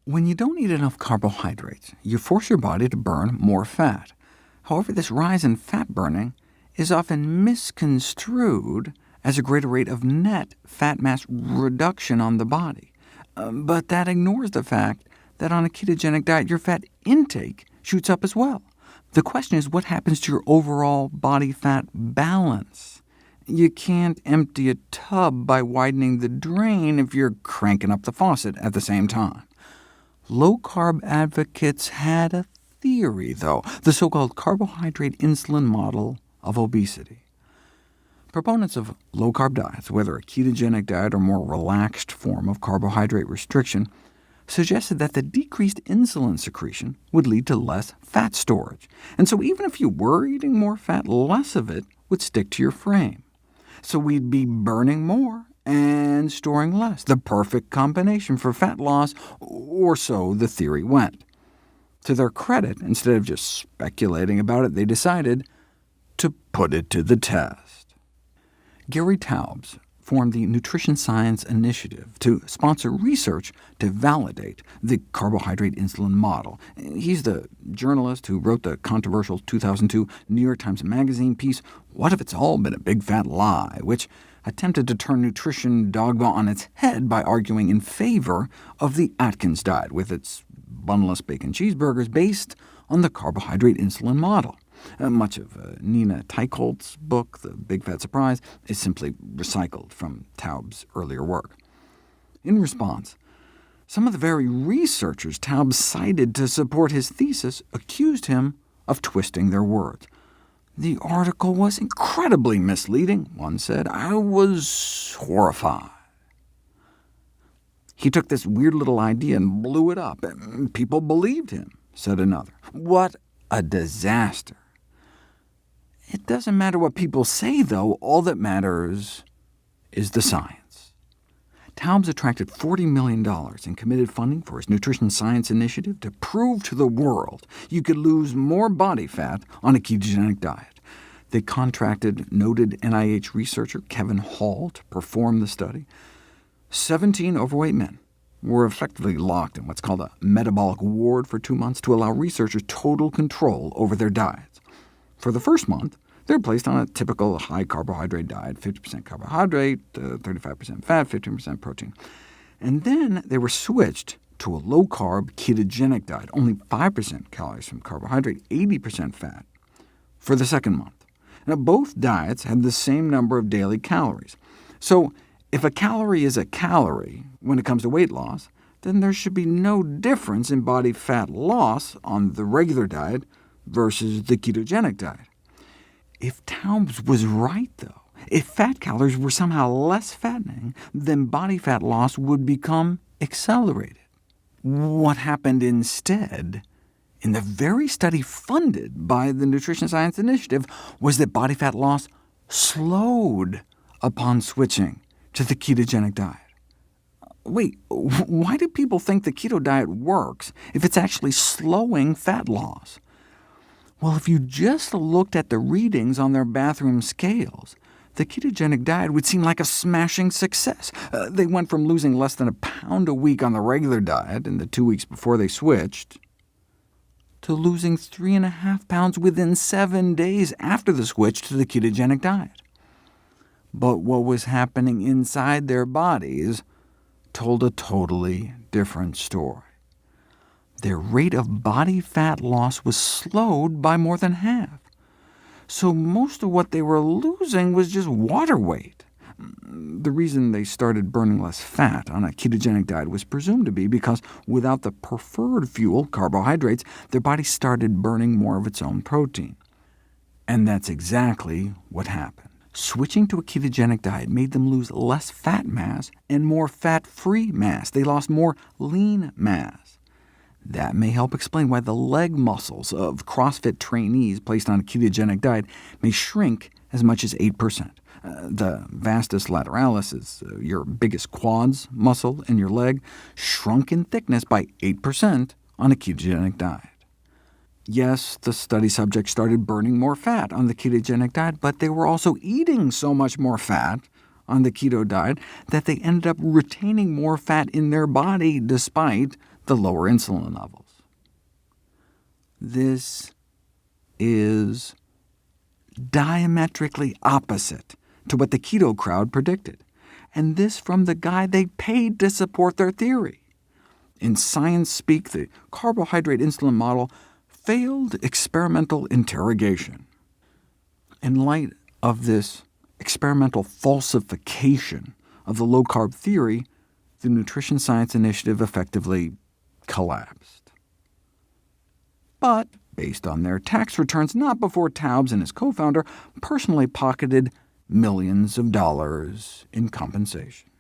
When you don't eat enough carbohydrates, you force your body to burn more fat. However, this rise in fat burning is often misconstrued as a greater rate of net fat mass reduction on the body. But that ignores the fact that on a ketogenic diet, your fat intake shoots up as well. The question is, what happens to your overall body fat balance? You can't empty a tub by widening the drain if you're cranking up the faucet at the same time. Low-carb advocates had a theory, though, the so-called carbohydrate insulin model of obesity. Proponents of low-carb diets, whether a ketogenic diet or more relaxed form of carbohydrate restriction, suggested that the decreased insulin secretion would lead to less fat storage, and so even if you were eating more fat, less of it would stick to your frame. So we'd be burning more and storing less, the perfect combination for fat loss, or so the theory went. To their credit, instead of just speculating about it, they decided to put it to the test. Gary Taubes formed the Nutrition Science Initiative to sponsor research to validate the carbohydrate insulin model. He's the journalist who wrote the controversial 2002 New York Times Magazine piece, "What If It's All Been a Big Fat Lie?", which attempted to turn nutrition dogma on its head by arguing in favor of the Atkins diet, with its bunless bacon cheeseburgers based on the carbohydrate insulin model. Much of Nina Teicholz's book, The Big Fat Surprise, is simply recycled from Taubes' earlier work. In response, some of the very researchers Taubes cited to support his thesis accused him of twisting their words. "The article was incredibly misleading," one said. "I was horrified. He took this weird little idea and blew it up, and people believed him," said another. "What a disaster." It doesn't matter what people say, though. All that matters is the science. Taubes attracted $40 million in committed funding for his Nutrition Science Initiative to prove to the world you could lose more body fat on a ketogenic diet. They contracted noted NIH researcher Kevin Hall to perform the study. 17 overweight men were effectively locked in what's called a metabolic ward for 2 months to allow researchers total control over their diets. For the first month, they were placed on a typical high-carbohydrate diet, 50% carbohydrate, 35% fat, 15% protein. And then they were switched to a low-carb ketogenic diet, only 5% calories from carbohydrate, 80% fat, for the second month. Now, both diets had the same number of daily calories. So if a calorie is a calorie when it comes to weight loss, then there should be no difference in body fat loss on the regular diet versus the ketogenic diet. If Taubes was right, though, if fat calories were somehow less fattening, then body fat loss would become accelerated. What happened instead, in the very study funded by the Nutrition Science Initiative, was that body fat loss slowed upon switching to the ketogenic diet. Wait, why do people think the keto diet works if it's actually slowing fat loss? Well, if you just looked at the readings on their bathroom scales, the ketogenic diet would seem like a smashing success. They went from losing less than a pound a week on the regular diet in the 2 weeks before they switched, to losing 3.5 pounds within 7 days after the switch to the ketogenic diet. But what was happening inside their bodies told a totally different story. Their rate of body fat loss was slowed by more than half. So most of what they were losing was just water weight. The reason they started burning less fat on a ketogenic diet was presumed to be because without the preferred fuel, carbohydrates, their body started burning more of its own protein. And that's exactly what happened. Switching to a ketogenic diet made them lose less fat mass and more fat-free mass. They lost more lean mass. That may help explain why the leg muscles of CrossFit trainees placed on a ketogenic diet may shrink as much as 8%. The vastus lateralis is your biggest quads muscle in your leg, shrunk in thickness by 8% on a ketogenic diet. Yes, the study subjects started burning more fat on the ketogenic diet, but they were also eating so much more fat on the keto diet that they ended up retaining more fat in their body despite the lower insulin levels. This is diametrically opposite to what the keto crowd predicted, and this from the guy they paid to support their theory. In science speak, the carbohydrate insulin model failed experimental interrogation. In light of this experimental falsification of the low-carb theory, the Nutrition Science Initiative effectively collapsed. But based on their tax returns, not before Taubes and his co-founder personally pocketed millions of dollars in compensation.